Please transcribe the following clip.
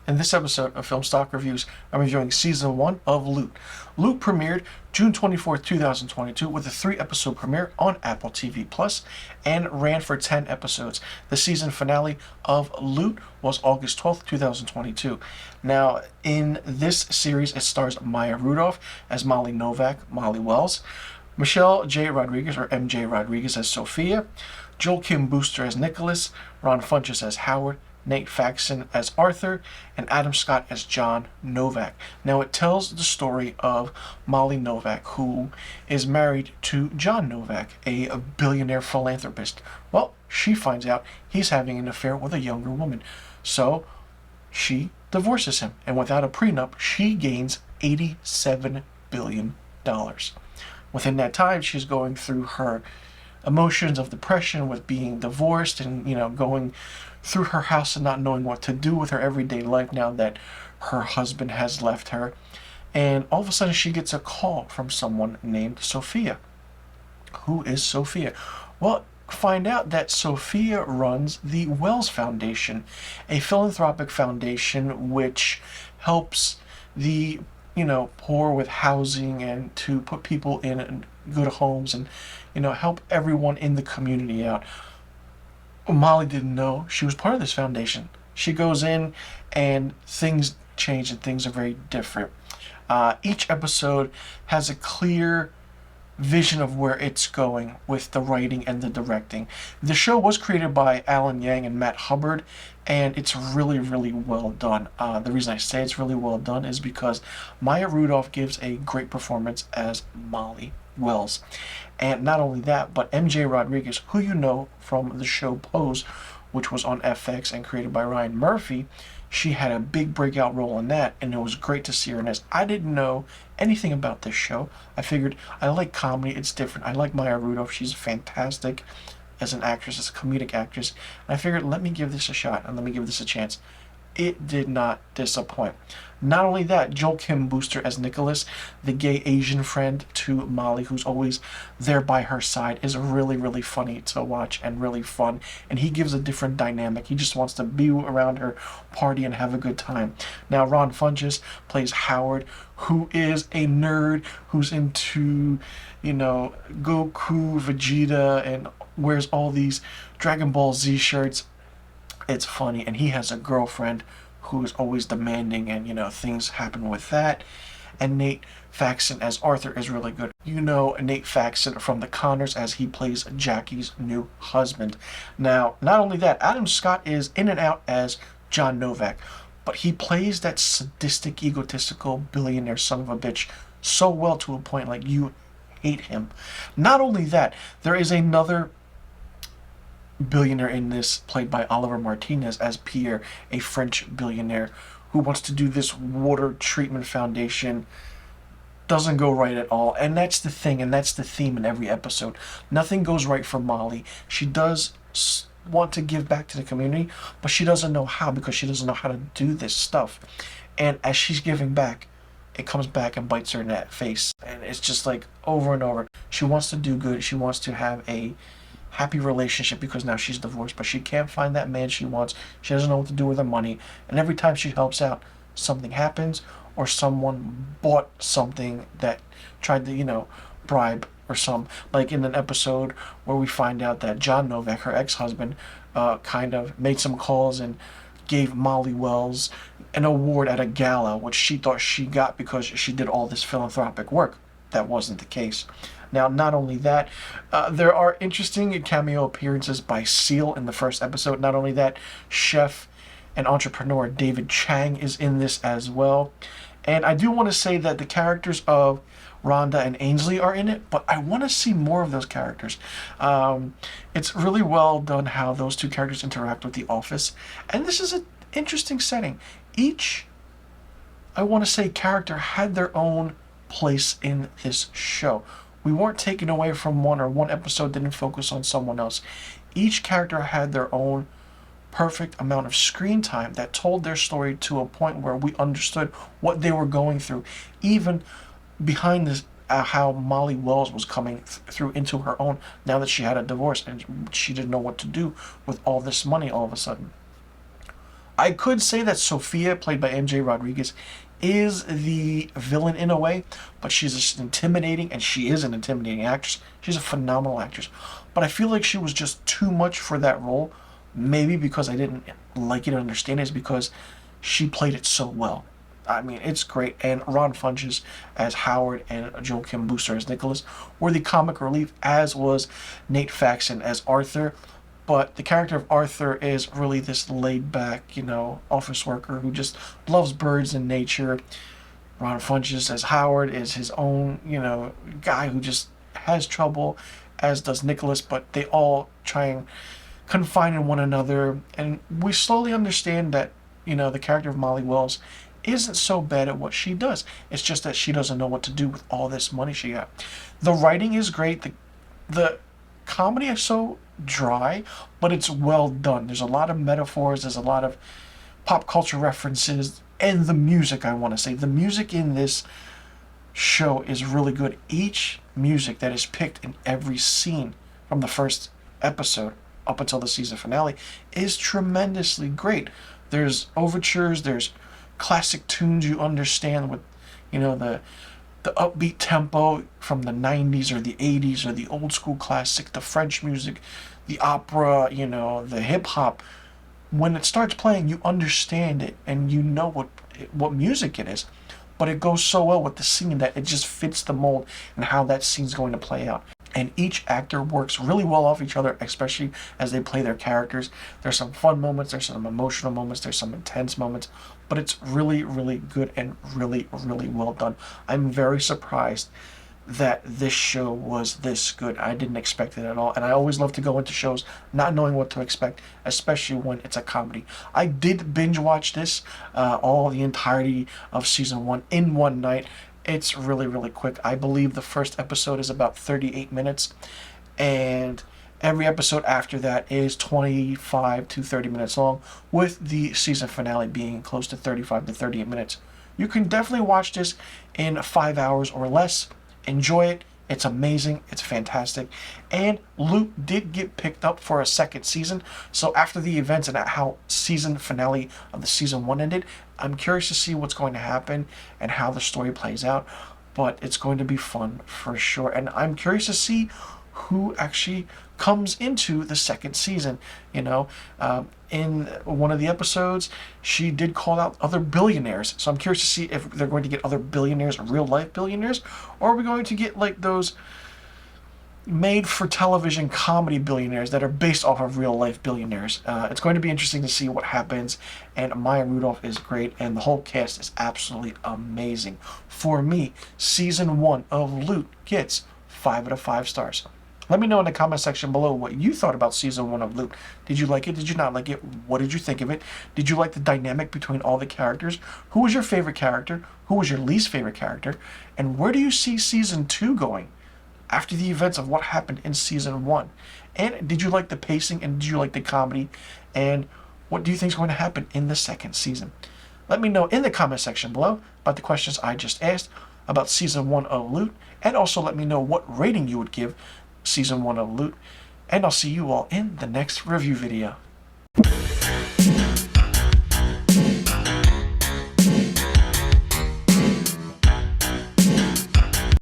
In this episode of Film Stock Reviews, I'm reviewing Season 1 of Loot. Loot premiered June 24th, 2022 with a 3-episode premiere on Apple TV Plus and ran for 10 episodes. The season finale of Loot was August 12th, 2022. Now, in this series, it stars Maya Rudolph as Molly Novak, Molly Wells, Michelle J. Rodriguez, or MJ Rodriguez, as Sophia, Joel Kim Booster as Nicholas, Ron Funches as Howard, Nate Faxon as Arthur, and Adam Scott as John Novak. Now, it tells the story of Molly Novak, who is married to John Novak, a billionaire philanthropist. Well, she finds out he's having an affair with a younger woman, so she divorces him, and without a prenup, she gains $87 billion. Within that time, she's going through her emotions of depression with being divorced and, going through her house and not knowing what to do with her everyday life now that her husband has left her. And all of a sudden she gets a call from someone named Sophia. Who is Sophia? Well, find out that Sophia runs the Wells Foundation, a philanthropic foundation which helps the poor with housing and to put people in good homes and help everyone in the community out. Molly didn't know she was part of this foundation. She goes in and things change and things are very different. Each episode has a clear vision of where it's going with the writing and the directing. The show was created by Alan Yang and Matt Hubbard, and it's really, really well done. The reason I say it's really well done is because Maya Rudolph gives a great performance as Molly Wells. And not only that, but MJ Rodriguez, who you know from the show Pose, which was on FX and created by Ryan Murphy, she had a big breakout role in that, and it was great to see her in this. I didn't know anything about this show. I figured I like comedy, it's different. I like Maya Rudolph, she's fantastic as an actress, as a comedic actress. And I figured, let me give this a shot and let me give this a chance. It did not disappoint. Not only that, Joel Kim Booster as Nicholas, the gay Asian friend to Molly, who's always there by her side, is really, really funny to watch and really fun. And he gives a different dynamic. He just wants to be around her, party, and have a good time. Now, Ron Funches plays Howard, who is a nerd who's into, Goku, Vegeta, and wears all these Dragon Ball Z shirts. It's funny, and he has a girlfriend who is always demanding, and things happen with that. And Nate Faxon as Arthur is really good. Nate Faxon from The Connors, as he plays Jackie's new husband. Now, not only that, Adam Scott is in and out as John Novak, but he plays that sadistic, egotistical billionaire son of a bitch so well to a point like you hate him. Not only that, there is another billionaire in this, played by Oliver Martinez as Pierre, a French billionaire who wants to do this water treatment foundation. Doesn't go right at all, and that's the thing, and that's the theme in every episode. Nothing goes right for Molly. She does want to give back to the community, but she doesn't know how, because she doesn't know how to do this stuff. And as she's giving back, it comes back and bites her in that face, and it's just like over and over. She wants to do good. She wants to have a happy relationship because now she's divorced, but she can't find that man she wants. She doesn't know what to do with her money, and every time she helps out, something happens, or someone bought something that tried to, bribe or some. Like in an episode where we find out that John Novak, her ex-husband, kind of made some calls and gave Molly Wells an award at a gala, which she thought she got because she did all this philanthropic work. That wasn't the case. Now, not only that, there are interesting cameo appearances by Seal in the first episode. Not only that, chef and entrepreneur David Chang is in this as well. And I do want to say that the characters of Rhonda and Ainsley are in it, but I want to see more of those characters. It's really well done how those two characters interact with the office. And this is an interesting setting. Each, I want to say, character had their own place in this show. We weren't taken away from one, or one episode didn't focus on someone else. Each character had their own perfect amount of screen time that told their story to a point where we understood what they were going through. Even behind this, how Molly Wells was coming through into her own now that she had a divorce and she didn't know what to do with all this money all of a sudden. I could say that Sophia, played by MJ Rodriguez, is the villain in a way, but she's just intimidating, and she is an intimidating actress. She's a phenomenal actress. But I feel like she was just too much for that role. Maybe because I didn't like it or understand it, is because she played it so well. I mean, it's great. And Ron Funches as Howard and Joachim Booster as Nicholas were the comic relief, as was Nate Faxon as Arthur. But the character of Arthur is really this laid back, office worker who just loves birds and nature. Ron Funches as Howard is his own, guy who just has trouble, as does Nicholas, but they all try and confide in one another. And we slowly understand that, the character of Molly Wells isn't so bad at what she does. It's just that she doesn't know what to do with all this money she got. The writing is great. The comedy is so dry, but it's well done. There's a lot of metaphors, there's a lot of pop culture references, and the music, I want to say. The music in this show is really good. Each music that is picked in every scene from the first episode up until the season finale is tremendously great. There's overtures, there's classic tunes you understand with, the upbeat tempo from the 90s or the 80s or the old school classic, the French music, the opera, the hip hop. When it starts playing, you understand it and you know what music it is. But it goes so well with the scene that it just fits the mold and how that scene's going to play out. And each actor works really well off each other, especially as they play their characters. There's some fun moments, there's some emotional moments, there's some intense moments, but it's really, really good and really, really well done. I'm very surprised that this show was this good. I didn't expect it at all, and I always love to go into shows not knowing what to expect, especially when it's a comedy. I did binge watch this, all the entirety of season 1 in one night. It's really, really quick. I believe the first episode is about 38 minutes, and every episode after that is 25 to 30 minutes long, with the season finale being close to 35 to 38 minutes. You can definitely watch this in 5 hours or less. Enjoy it. It's amazing. It's fantastic. And Loot did get picked up for a second season. So after the events and how season finale of the season 1 ended, I'm curious to see what's going to happen and how the story plays out. But it's going to be fun for sure. And I'm curious to see who actually comes into the second season. In one of the episodes, she did call out other billionaires. So I'm curious to see if they're going to get other billionaires, real life billionaires, or are we going to get like those made for television comedy billionaires that are based off of real life billionaires. It's going to be interesting to see what happens. And Maya Rudolph is great, and the whole cast is absolutely amazing. For me, season 1 of Loot gets 5 out of 5 stars. Let me know in the comment section below what you thought about season 1 of Loot. Did you like it? Did you not like it? What did you think of it? Did you like the dynamic between all the characters? Who was your favorite character? Who was your least favorite character? And where do you see season 2 going after the events of what happened in season 1? And did you like the pacing, and did you like the comedy? And what do you think is going to happen in the second season? Let me know in the comment section below about the questions I just asked about season 1 of Loot, and also let me know what rating you would give season 1 of Loot, and I'll see you all in the next review video.